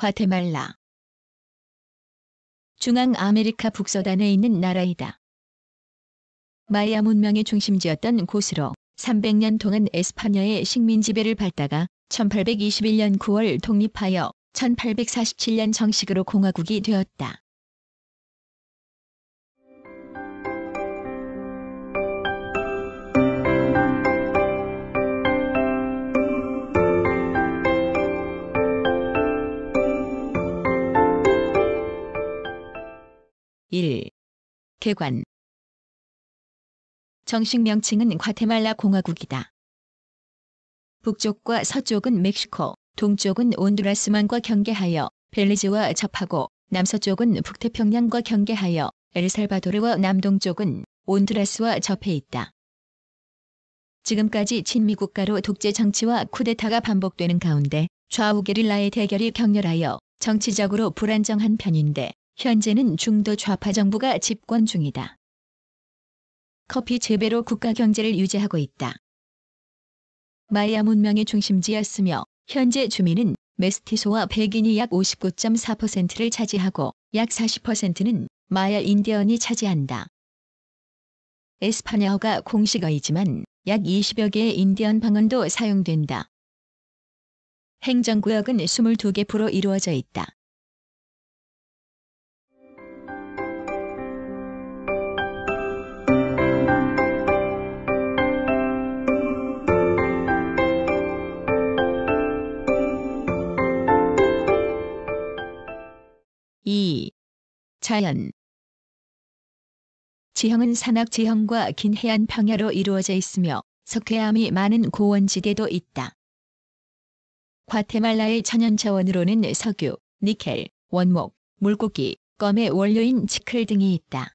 과테말라. 중앙아메리카 북서단에 있는 나라이다. 마야 문명의 중심지였던 곳으로 300년 동안 에스파냐의 식민 지배를 받다가 1821년 9월 독립하여 1847년 정식으로 공화국이 되었다. (1) 개관. 정식 명칭은 과테말라 공화국이다. 북쪽과 서쪽은 멕시코, 동쪽은 온두라스만과 경계하여 벨리즈와 접하고 남서쪽은 북태평양과 경계하여 엘살바도르와 남동쪽은 온두라스와 접해 있다. 지금까지 친미 국가로 독재 정치와 쿠데타가 반복되는 가운데 좌우 게릴라의 대결이 격렬하여 정치적으로 불안정한 편인데 현재는 중도 좌파 정부가 집권 중이다. 커피 재배로 국가 경제를 유지하고 있다. 마야 문명의 중심지였으며 현재 주민은 메스티소와 백인이 약 59.4%를 차지하고 약 40%는 마야 인디언이 차지한다. 에스파냐어가 공식어이지만 약 20여 개의 인디언 방언도 사용된다. 행정구역은 22개부로 이루어져 있다. (2) 자연. 지형은 산악 지형과 긴 해안 평야로 이루어져 있으며 석회암이 많은 고원지대도 있다. 과테말라의 천연 자원으로는 석유, 니켈, 원목, 물고기, 껌의 원료인 치클 등이 있다.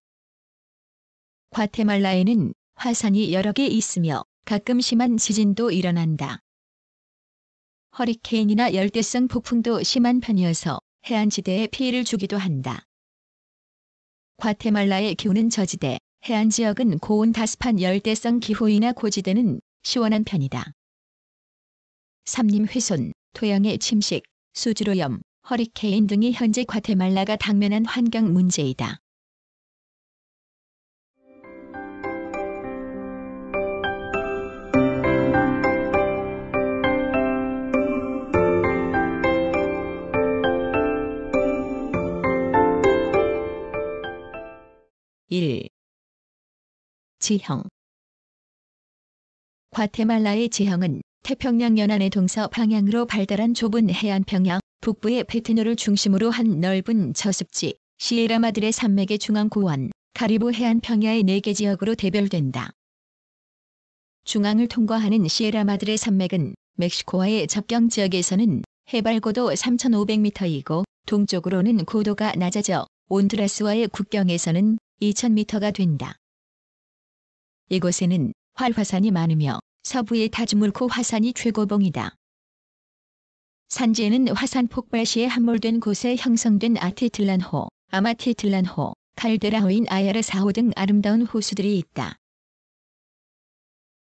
과테말라에는 화산이 여러 개 있으며 가끔 심한 지진도 일어난다. 허리케인이나 열대성 폭풍도 심한 편이어서 해안지대에 피해를 주기도 한다. 과테말라의 기후는 저지대, 해안 지역은 고온 다습한 열대성 기후이나 고지대는 시원한 편이다. 산림 훼손, 토양의 침식, 수질오염, 허리케인 등이 현재 과테말라가 당면한 환경 문제이다. (1) 지형. 과테말라의 지형은 태평양 연안의 동서 방향으로 발달한 좁은 해안 평야, 북부의 페트노를 중심으로 한 넓은 저습지, 시에라마드레 산맥의 중앙 고원, 카리브 해안 평야의 4개 지역으로 대별된다. 중앙을 통과하는 시에라마드레 산맥은 멕시코와의 접경 지역에서는 해발 고도 3,500m이고 동쪽으로는 고도가 낮아져 온두라스와의 국경에서는 2,000m가 된다. 이곳에는 활화산이 많으며 서부의 타즈물코 화산이 최고봉이다. 산지에는 화산 폭발 시에 함몰된 곳에 형성된 아티틀란호, 아마티틀란호, 칼데라호인 아야르사호 등 아름다운 호수들이 있다.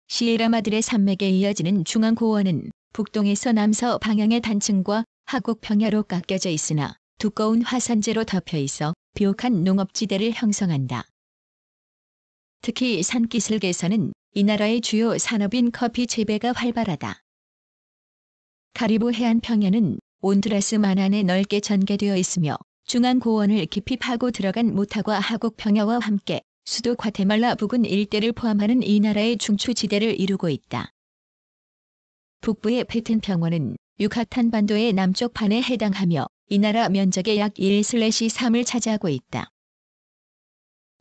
시에라마드레 산맥에 이어지는 중앙고원은 북동에서 남서 방향의 단층과 하곡 평야로 깎여져 있으나 두꺼운 화산재로 덮여 있어 비옥한 농업지대를 형성한다. 특히 산기슭에서는 이 나라의 주요 산업인 커피 재배가 활발하다. 카리브 해안 평야는 온두라스 만안에 넓게 전개되어 있으며 중앙고원을 깊이 파고 들어간 모타과 하곡 평야와 함께 수도 과테말라 부근 일대를 포함하는 이 나라의 중추지대를 이루고 있다. 북부의 페튼 평원은 유카탄 반도의 남쪽 반에 해당하며 이 나라 면적의 약 1/3을 차지하고 있다.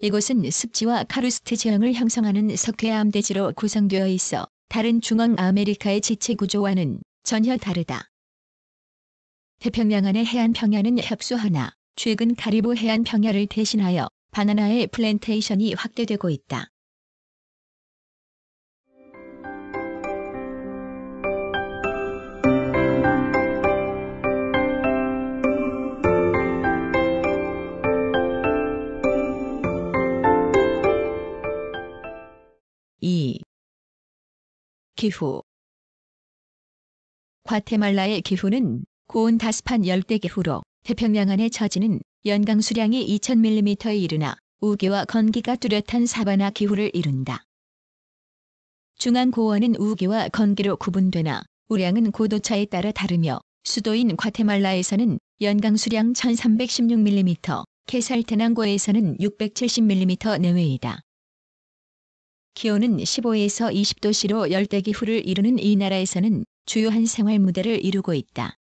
이곳은 습지와 카루스트 지형을 형성하는 석회암 대지로 구성되어 있어 다른 중앙아메리카의 지체 구조와는 전혀 다르다. 태평양안의 해안 평야는 협소하나 최근 카리브 해안 평야를 대신하여 바나나의 플랜테이션이 확대되고 있다. (2) 기후. 과테말라의 기후는 고온 다습한 열대기후로 태평양 안에 처지는 연강 수량이 2000mm에 이르나 우기와 건기가 뚜렷한 사바나 기후를 이룬다. 중앙고원은 우기와 건기로 구분되나 우량은 고도차에 따라 다르며 수도인 과테말라에서는 연강 수량 1316mm, 케살테낭고에서는 670mm 내외이다. 기온은 15에서 20도씨로 열대기후를 이루는 이 나라에서는 주요한 생활 무대를 이루고 있다.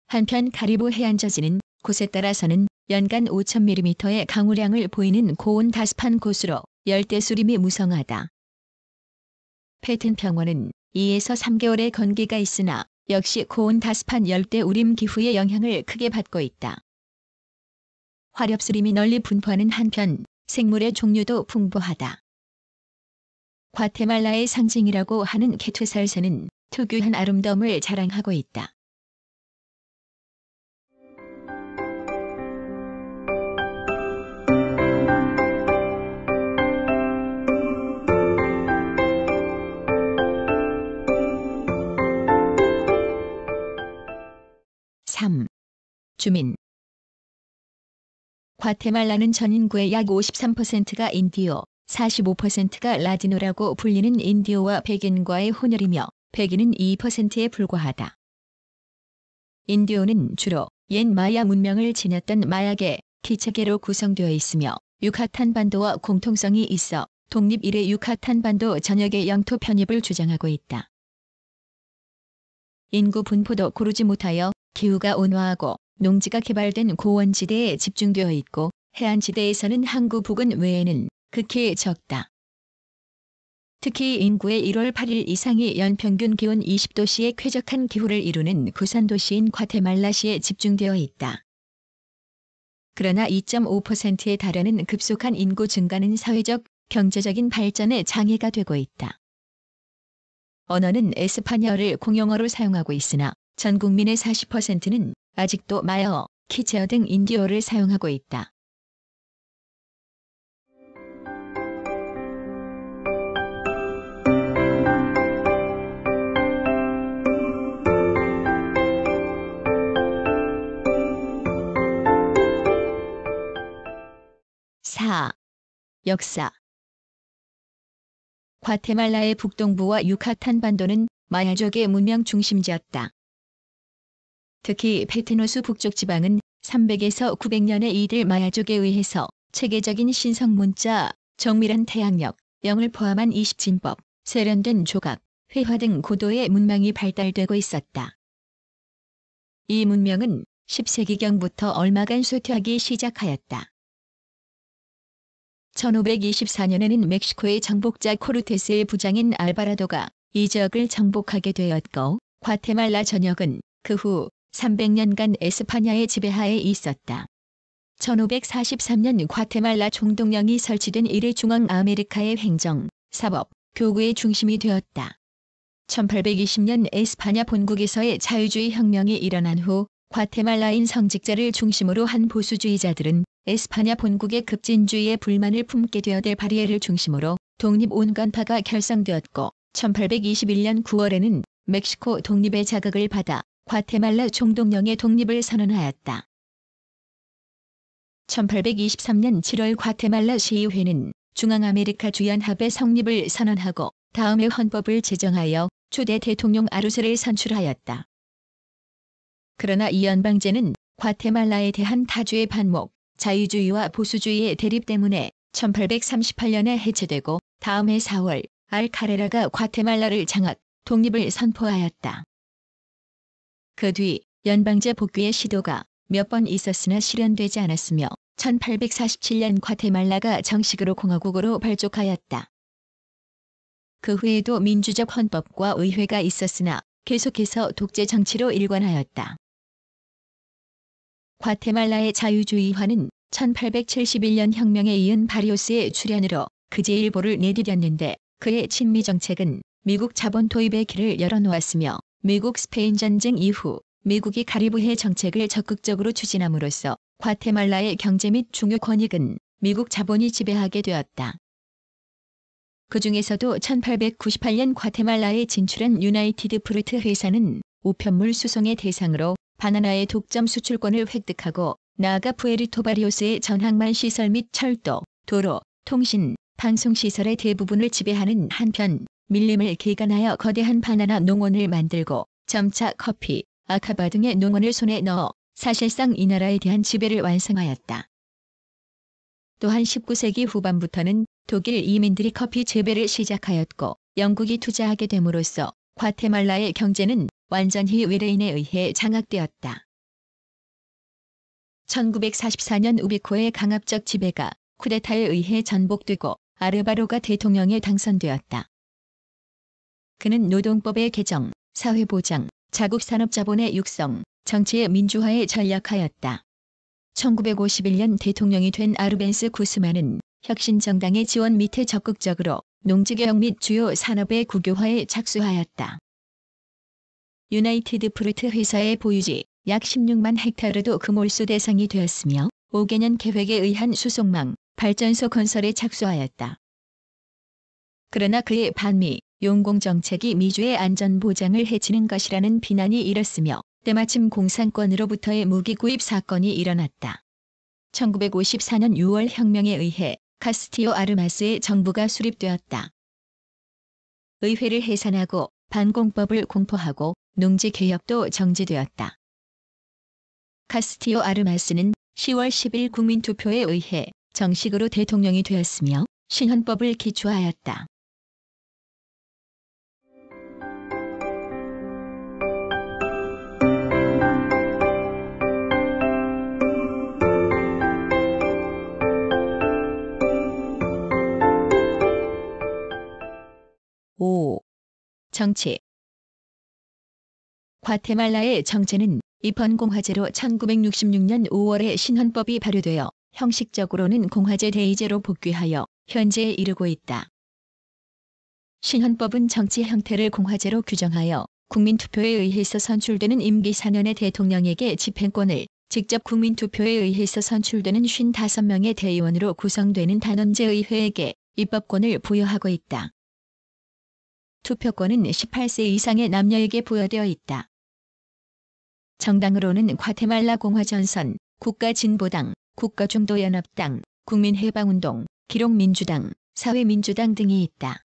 한편 카리브 해안 저지는 곳에 따라서는 연간 5000mm의 강우량을 보이는 고온 다습한 곳으로 열대수림이 무성하다. 패튼 평원은 2에서 3개월의 건기가 있으나 역시 고온 다습한 열대 우림 기후의 영향을 크게 받고 있다. 화렵수림이 널리 분포하는 한편 생물의 종류도 풍부하다. 과테말라의 상징이라고 하는 개최살새는 특유한 아름다움을 자랑하고 있다. 주민. 과테말라는 전 인구의 약 53%가 인디오, 45%가 라디노라고 불리는 인디오와 백인과의 혼혈이며 백인은 2%에 불과하다. 인디오는 주로 옛 마야 문명을 지녔던 마야계, 기차계로 구성되어 있으며 유카탄 반도와 공통성이 있어 독립 이래 유카탄 반도 전역의 영토 편입을 주장하고 있다. 인구 분포도 고르지 못하여 기후가 온화하고 농지가 개발된 고원지대에 집중되어 있고 해안지대에서는 항구 부근 외에는 극히 적다. 특히 인구의 1월 8일 이상이 연평균 기온 20도씨의 쾌적한 기후를 이루는 구산도시인 과테말라시에 집중되어 있다. 그러나 2.5%에 달하는 급속한 인구 증가는 사회적, 경제적인 발전에 장애가 되고 있다. 언어는 에스파냐어를 공용어로 사용하고 있으나 전 국민의 40%는 아직도 마야어, 키체어 등 인디어를 사용하고 있다. 역사. 과테말라의 북동부와 유카탄 반도는 마야족의 문명 중심지였다. 특히 페트노스 북쪽 지방은 300에서 900년의 이들 마야족에 의해서 체계적인 신성 문자, 정밀한 태양력, 영을 포함한 20진법, 세련된 조각, 회화 등 고도의 문명이 발달되고 있었다. 이 문명은 10세기경부터 얼마간 쇠퇴하기 시작하였다. 1524년에는 멕시코의 정복자 코르테스의 부장인 알바라도가 이 지역을 정복하게 되었고 과테말라 전역은 그 후 300년간 에스파냐의 지배하에 있었다. 1543년 과테말라 총독령이 설치된 이래 중앙아메리카의 행정, 사법, 교구의 중심이 되었다. 1820년 에스파냐 본국에서의 자유주의 혁명이 일어난 후 과테말라인 성직자를 중심으로 한 보수주의자들은 에스파냐 본국의 급진주의에 불만을 품게 되어 델 바리에를 중심으로 독립운건파가 결성되었고 1821년 9월에는 멕시코 독립의 자극을 받아 과테말라 총독령의 독립을 선언하였다. 1823년 7월 과테말라 시의회는 중앙아메리카 주연합의 성립을 선언하고 다음에 헌법을 제정하여 초대 대통령 아루세를 선출하였다. 그러나 이 연방제는 과테말라에 대한 타주의 반목, 자유주의와 보수주의의 대립 때문에 1838년에 해체되고 다음 해 4월 알카레라가 과테말라를 장악, 독립을 선포하였다. 그 뒤 연방제 복귀의 시도가 몇 번 있었으나 실현되지 않았으며 1847년 과테말라가 정식으로 공화국으로 발족하였다. 그 후에도 민주적 헌법과 의회가 있었으나 계속해서 독재 정치로 일관하였다. 과테말라의 자유주의화는 1871년 혁명에 이은 바리오스의 출현으로 그제일보를 내디뎠는데 그의 친미 정책은 미국 자본 도입의 길을 열어놓았으며 미국 스페인 전쟁 이후 미국이 카리브해 정책을 적극적으로 추진함으로써 과테말라의 경제 및 중요 권익은 미국 자본이 지배하게 되었다. 그 중에서도 1898년 과테말라에 진출한 유나이티드 프루트 회사는 우편물 수송의 대상으로 바나나의 독점 수출권을 획득하고 나아가 푸에르토바리오스의 전항만 시설 및 철도, 도로, 통신, 방송시설의 대부분을 지배하는 한편 밀림을 개간하여 거대한 바나나 농원을 만들고 점차 커피, 아카바 등의 농원을 손에 넣어 사실상 이 나라에 대한 지배를 완성하였다. 또한 19세기 후반부터는 독일 이민들이 커피 재배를 시작하였고 영국이 투자하게 됨으로써 과테말라의 경제는 완전히 외래인에 의해 장악되었다. 1944년 우비코의 강압적 지배가 쿠데타에 의해 전복되고 아르바로가 대통령에 당선되었다. 그는 노동법의 개정, 사회보장, 자국산업자본의 육성, 정치의 민주화에 전략하였다. 1951년 대통령이 된 아르벤스 구스만은 혁신정당의 지원 밑에 적극적으로 농지개혁 및 주요 산업의 국유화에 착수하였다. 유나이티드 프루트 회사의 보유지 약 16만 헥타르도 그 몰수 대상이 되었으며 5개년 계획에 의한 수송망, 발전소 건설에 착수하였다. 그러나 그의 반미, 용공 정책이 미주의 안전 보장을 해치는 것이라는 비난이 일었으며 때마침 공산권으로부터의 무기 구입 사건이 일어났다. 1954년 6월 혁명에 의해 카스티오 아르마스의 정부가 수립되었다. 의회를 해산하고 반공법을 공포하고 농지 개혁도 정지되었다. 카스티오 아르마스는 10월 10일 국민투표에 의해 정식으로 대통령이 되었으며 신헌법을 기초하였다. 정치. 과테말라의 정체는 입헌 공화제로 1966년 5월에 신헌법이 발효되어 형식적으로는 공화제 대의제로 복귀하여 현재에 이르고 있다. 신헌법은 정치 형태를 공화제로 규정하여 국민투표에 의해서 선출되는 임기 4년의 대통령에게 집행권을, 직접 국민투표에 의해서 선출되는 55명의 대의원으로 구성되는 단원제의회에게 입법권을 부여하고 있다. 투표권은 18세 이상의 남녀에게 부여되어 있다. 정당으로는 과테말라 공화전선, 국가진보당, 국가중도연합당, 국민해방운동, 기록민주당, 사회민주당 등이 있다.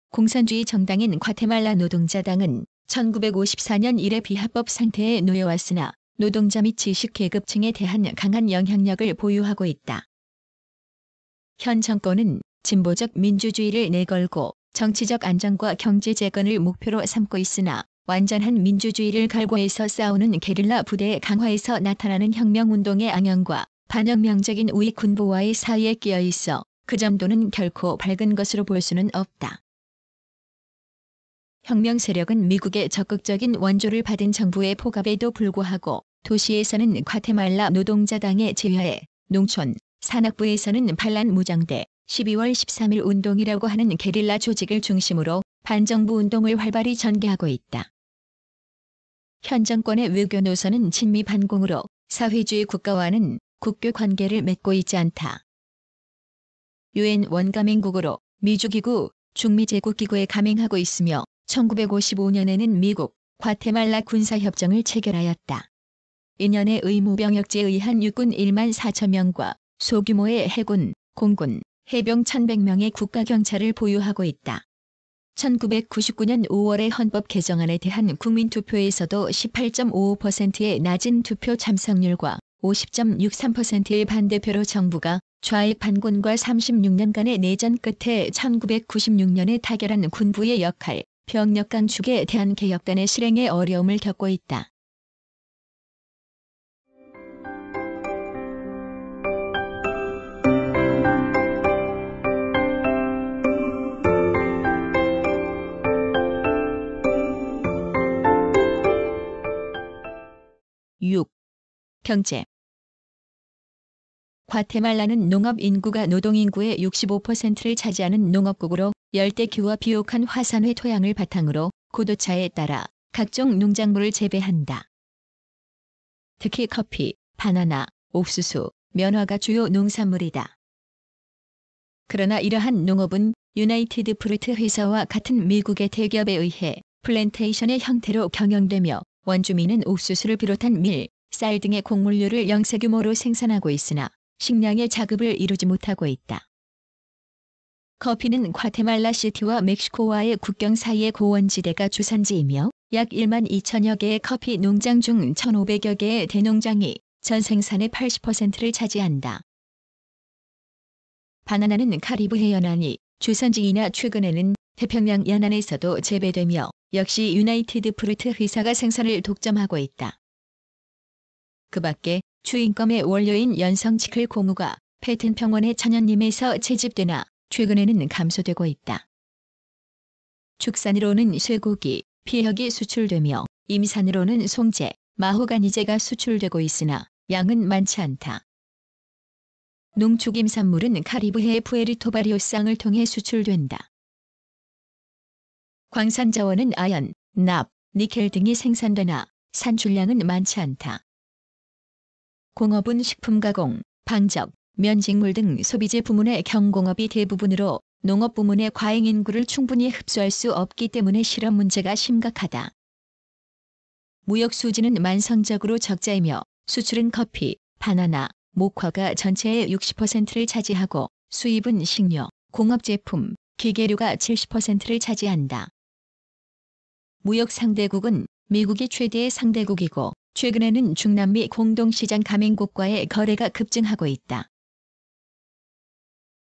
공산주의 정당인 과테말라 노동자당은 1954년 이래 비합법 상태에 놓여왔으나 노동자 및 지식계급층에 대한 강한 영향력을 보유하고 있다. 현 정권은 진보적 민주주의를 내걸고 정치적 안정과 경제 재건을 목표로 삼고 있으나 완전한 민주주의를 갈구해서 싸우는 게릴라 부대의 강화에서 나타나는 혁명운동의 악영과 반혁명적인 우익 군부와의 사이에 끼어 있어 그 점도는 결코 밝은 것으로 볼 수는 없다. 혁명 세력은 미국의 적극적인 원조를 받은 정부의 포갑에도 불구하고 도시에서는 과테말라 노동자당에 제외해 농촌, 산악부에서는 반란 무장대, 12월 13일 운동이라고 하는 게릴라 조직을 중심으로 반정부 운동을 활발히 전개하고 있다. 현 정권의 외교 노선은 친미 반공으로 사회주의 국가와는 국교 관계를 맺고 있지 않다. 유엔 원가맹국으로 미주기구, 중미제국기구에 가맹하고 있으며 1955년에는 미국, 과테말라 군사협정을 체결하였다. 이년의 의무병역제에 의한 육군 1만 4천 명과 소규모의 해군, 공군, 해병 1,100명의 국가경찰을 보유하고 있다. 1999년 5월의 헌법 개정안에 대한 국민투표에서도 18.55%의 낮은 투표 참석률과 50.63%의 반대표로 정부가 좌익 반군과 36년간의 내전 끝에 1996년에 타결한 군부의 역할, 병력 강축에 대한 개혁단의 실행에 어려움을 겪고 있다. 경제. 과테말라는 농업 인구가 노동 인구의 65%를 차지하는 농업국으로 열대기후와 비옥한 화산회 토양을 바탕으로 고도차에 따라 각종 농작물을 재배한다. 특히 커피, 바나나, 옥수수, 면화가 주요 농산물이다. 그러나 이러한 농업은 유나이티드 프루트 회사와 같은 미국의 대기업에 의해 플랜테이션의 형태로 경영되며 원주민은 옥수수를 비롯한 밀, 쌀 등의 곡물류를 영세 규모로 생산하고 있으나 식량의 자급을 이루지 못하고 있다. 커피는 과테말라 시티와 멕시코와의 국경 사이의 고원지대가 주산지이며 약 1만 2천여 개의 커피 농장 중 1,500여 개의 대농장이 전 생산의 80%를 차지한다. 바나나는 카리브해 연안이 주산지이나 최근에는 태평양 연안에서도 재배되며 역시 유나이티드 프루트 회사가 생산을 독점하고 있다. 그 밖에 추인검의 원료인 연성치클 고무가 패튼 평원의 천연님에서 채집되나 최근에는 감소되고 있다. 축산으로는 쇠고기, 피혁이 수출되며 임산으로는 송재, 마호가니재가 수출되고 있으나 양은 많지 않다. 농축임산물은 카리브해의 푸에르토바리오쌍을 통해 수출된다. 광산자원은 아연, 납, 니켈 등이 생산되나 산출량은 많지 않다. 공업은 식품가공, 방적, 면직물 등 소비재 부문의 경공업이 대부분으로 농업 부문의 과잉 인구를 충분히 흡수할 수 없기 때문에 실업 문제가 심각하다. 무역 수지는 만성적으로 적자이며 수출은 커피, 바나나, 목화가 전체의 60%를 차지하고 수입은 식료, 공업제품, 기계류가 70%를 차지한다. 무역 상대국은 미국이 최대의 상대국이고 최근에는 중남미 공동시장 가맹국과의 거래가 급증하고 있다.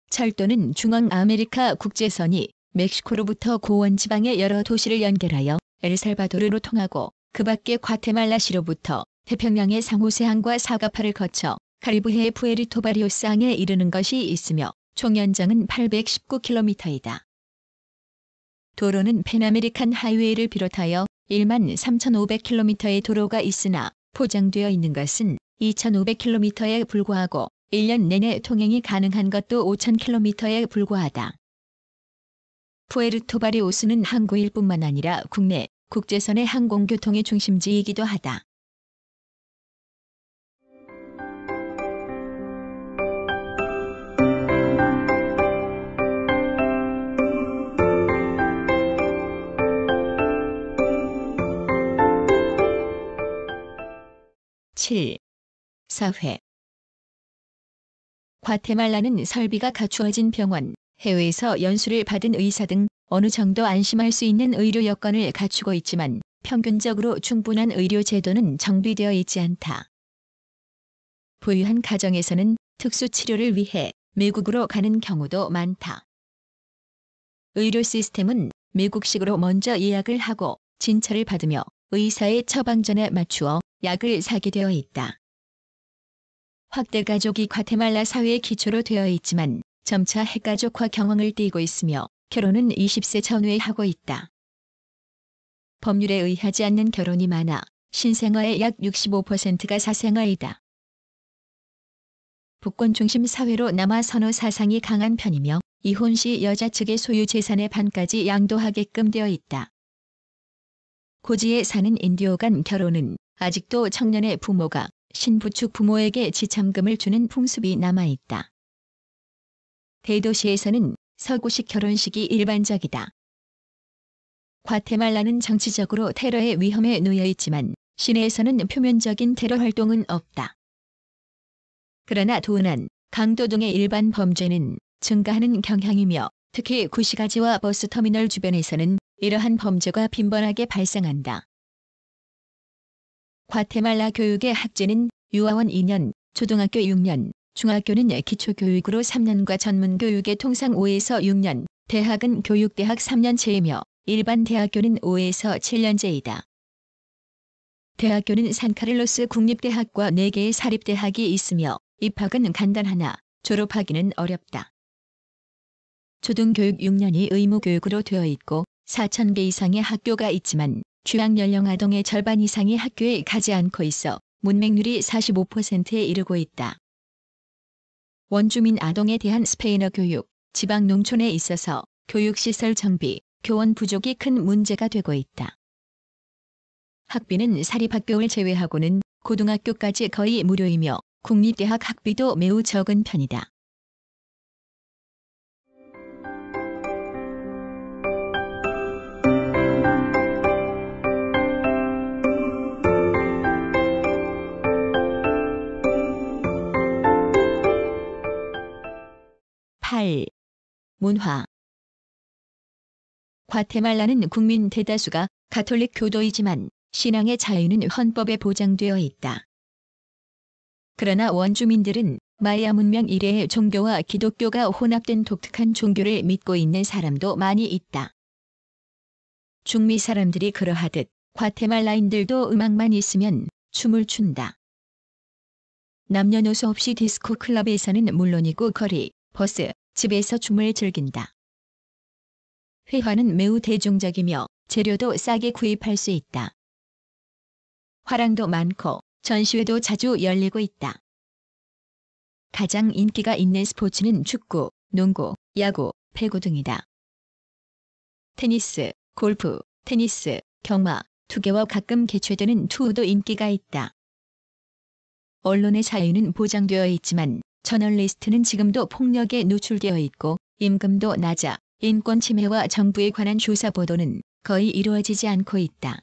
철도는 중앙아메리카 국제선이 멕시코로부터 고원 지방의 여러 도시를 연결하여 엘살바도르로 통하고 그 밖에 과테말라시로부터 태평양의 상호세항과 사가파를 거쳐 카리브해의 푸에르토바리오스항에 이르는 것이 있으며 총 연장은 819km이다. 도로는 팬아메리칸 하이웨이를 비롯하여 1만 3,500km의 도로가 있으나 포장되어 있는 것은 2,500km에 불과하고 1년 내내 통행이 가능한 것도 5,000km에 불과하다. 푸에르토바리오스는 항구일 뿐만 아니라 국내, 국제선의 항공교통의 중심지이기도 하다. 사회. 과테말라는 설비가 갖추어진 병원, 해외에서 연수를 받은 의사 등 어느 정도 안심할 수 있는 의료 여건을 갖추고 있지만 평균적으로 충분한 의료 제도는 정비되어 있지 않다. 부유한 가정에서는 특수 치료를 위해 미국으로 가는 경우도 많다. 의료 시스템은 미국식으로 먼저 예약을 하고 진찰을 받으며 의사의 처방전에 맞추어 약을 사게 되어 있다. 확대 가족이 과테말라 사회의 기초로 되어 있지만 점차 핵가족화 경황을 띠고 있으며 결혼은 20세 전후에 하고 있다. 법률에 의하지 않는 결혼이 많아 신생아의 약 65%가 사생아이다. 부권 중심 사회로 남아 선호 사상이 강한 편이며 이혼 시 여자 측의 소유 재산의 반까지 양도하게끔 되어 있다. 고지에 사는 인디오 간 결혼은 아직도 청년의 부모가 신부 측 부모에게 지참금을 주는 풍습이 남아있다. 대도시에서는 서구식 결혼식이 일반적이다. 과테말라는 정치적으로 테러의 위험에 놓여 있지만 시내에서는 표면적인 테러 활동은 없다. 그러나 도난, 강도 등의 일반 범죄는 증가하는 경향이며 특히 구시가지와 버스터미널 주변에서는 이러한 범죄가 빈번하게 발생한다. 과테말라 교육의 학제는 유아원 2년, 초등학교 6년, 중학교는 기초교육으로 3년과 전문교육의 통상 5에서 6년, 대학은 교육대학 3년제이며 일반 대학교는 5에서 7년제이다. 대학교는 산카를로스 국립대학과 4개의 사립대학이 있으며 입학은 간단하나 졸업하기는 어렵다. 초등교육 6년이 의무교육으로 되어 있고 4,000개 이상의 학교가 있지만 취학연령 아동의 절반 이상이 학교에 가지 않고 있어 문맹률이 45%에 이르고 있다. 원주민 아동에 대한 스페인어 교육, 지방 농촌에 있어서 교육시설 정비, 교원 부족이 큰 문제가 되고 있다. 학비는 사립학교를 제외하고는 고등학교까지 거의 무료이며 국립대학 학비도 매우 적은 편이다. 8. 문화. 과테말라는 국민 대다수가 가톨릭 교도이지만 신앙의 자유는 헌법에 보장되어 있다. 그러나 원주민들은 마야 문명 이래의 종교와 기독교가 혼합된 독특한 종교를 믿고 있는 사람도 많이 있다. 중미 사람들이 그러하듯 과테말라인들도 음악만 있으면 춤을 춘다. 남녀노소 없이 디스코 클럽에서는 물론이고 거리, 버스, 집에서 춤을 즐긴다. 회화는 매우 대중적이며 재료도 싸게 구입할 수 있다. 화랑도 많고 전시회도 자주 열리고 있다. 가장 인기가 있는 스포츠는 축구, 농구, 야구, 배구 등이다. 테니스, 골프, 테니스, 경마, 투개와 가끔 개최되는 투어도 인기가 있다. 언론의 자유는 보장되어 있지만 저널리스트는 지금도 폭력에 노출되어 있고 임금도 낮아 인권 침해와 정부에 관한 조사 보도는 거의 이루어지지 않고 있다.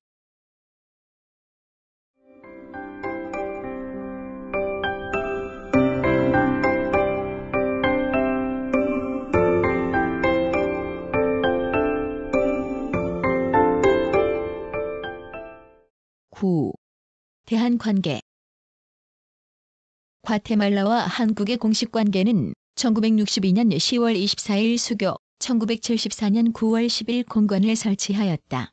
대한관계. 과테말라와 한국의 공식 관계는 1962년 10월 24일 수교, 1974년 9월 10일 공관을 설치하였다.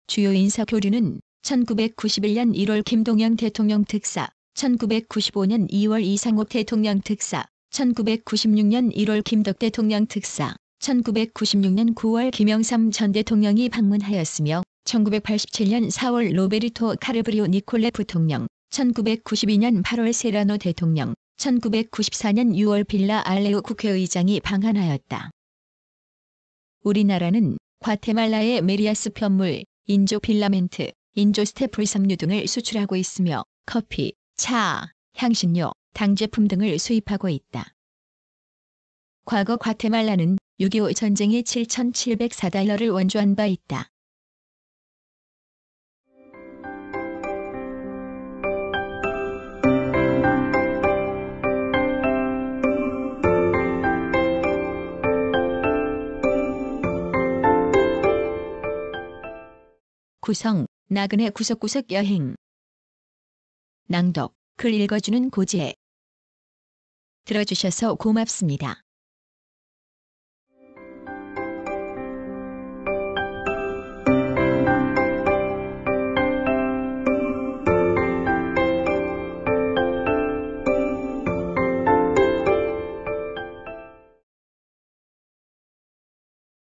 주요 인사 교류는 1991년 1월 김동연 대통령 특사, 1995년 2월 이상옥 대통령 특사, 1996년 1월 김덕 대통령 특사, 1996년 9월 김영삼 전 대통령이 방문하였으며 1987년 4월 로베르토 카르브리오 니콜레 부통령, 1992년 8월 세라노 대통령, 1994년 6월 빌라 알레오 국회의장이 방한하였다. 우리나라는 과테말라의 메리아스 편물, 인조 필라멘트, 인조 스테플 섬유 등을 수출하고 있으며 커피, 차, 향신료, 당제품 등을 수입하고 있다. 과거 과테말라는 6.25 전쟁에 7,704달러를 원조한 바 있다. 구성, 나그네 구석구석 여행. 낭독, 글 읽어주는 고지혜. 들어주셔서 고맙습니다.